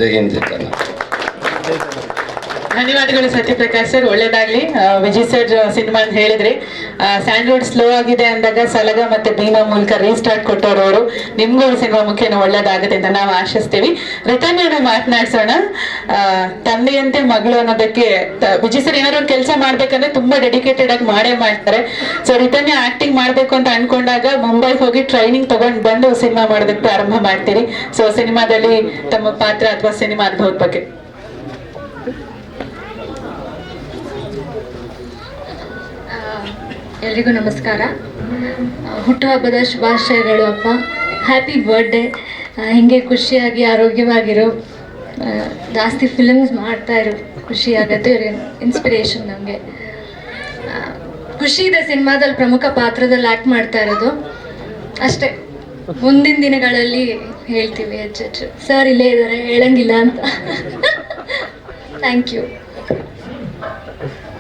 ಜೈ ಹಿಂದ್ ಜೈ ಕನ್ನಡ. ಧನ್ಯವಾದಗಳು ಸತ್ಯಪ್ರಕಾಶ್ ಸರ್, ಒಳ್ಳೇದಾಗ್ಲಿ. Vijay sir cinema ಅಂತ ಹೇಳಿದ್ರಿ, ಸ್ಯಾಂಡ್ರೋಡ್ ಸ್ಲೋ ಆಗಿದೆ ಅಂದಾಗ ಸಲಗ ಮತ್ತೆ ಭೀಮಾ ಮೂಲಕ ರೀಸ್ಟಾರ್ಟ್ ಕೊಟ್ಟವರು ಅವರು. ನಿಮ್ಗೂ ಸಿನಿಮಾ ಮುಖ್ಯನ ಒಳ್ಳೇದಾಗುತ್ತೆ ಅಂತ ನಾವು ಆಶಿಸ್ತೀವಿ. ರಿಟರ್ನ್ ಮಾತನಾಡ್ಸೋಣ. ತಂದೆಯಂತೆ ಮಗಳು ಅನ್ನೋದಕ್ಕೆ ವಿಜಯ್ ಸರ್ ಏನಾದ್ರು ಒಂದು ಕೆಲಸ ಮಾಡ್ಬೇಕಂದ್ರೆ ತುಂಬಾ ಡೆಡಿಕೇಟೆಡ್ ಆಗಿ ಮಾಡೇ ಮಾಡ್ತಾರೆ. ಸೊ ರಿಟರ್ನ್ ಆಕ್ಟಿಂಗ್ ಮಾಡ್ಬೇಕು ಅಂತ ಅನ್ಕೊಂಡಾಗ ಮುಂಬೈಗೆ ಹೋಗಿ ಟ್ರೈನಿಂಗ್ ತಗೊಂಡು ಬಂದು ಸಿನಿಮಾ ಮಾಡೋದಕ್ಕೆ ಪ್ರಾರಂಭ ಮಾಡ್ತೀರಿ. ಸೊ ಸಿನಿಮಾದಲ್ಲಿ ತಮ್ಮ ಪಾತ್ರ ಅಥವಾ ಸಿನಿಮಾ ಅನುಭವದ ಬಗ್ಗೆ. ಎಲ್ರಿಗೂ ನಮಸ್ಕಾರ. ಹುಟ್ಟುಹಬ್ಬದ ಶುಭಾಶಯಗಳು ಅಪ್ಪ. Happy birthday. ಹೀಗೆ ಖುಷಿಯಾಗಿ ಆರೋಗ್ಯವಾಗಿರೋ, ಜಾಸ್ತಿ ಫಿಲ್ಮ್ಸ್ ಮಾಡ್ತಾ ಇರೋ, ಖುಷಿಯಾಗತ್ತೆ. ಇವ್ರ ಇನ್ಸ್ಪಿರೇಷನ್ ನಮಗೆ. ಖುಷಿ ಇದೆ ಸಿನಿಮಾದಲ್ಲಿ ಪ್ರಮುಖ ಪಾತ್ರದಲ್ಲಿ ಆ್ಯಕ್ಟ್ ಮಾಡ್ತಾ ಇರೋದು. ಅಷ್ಟೇ, ಮುಂದಿನ ದಿನಗಳಲ್ಲಿ ಹೇಳ್ತೀವಿ ಹೆಚ್ಚೆಚ್ಚು. ಸರ್ ಇಲ್ಲೇ ಇದ್ದಾರೆ, ಹೇಳಂಗಿಲ್ಲ ಅಂತ. Thank you.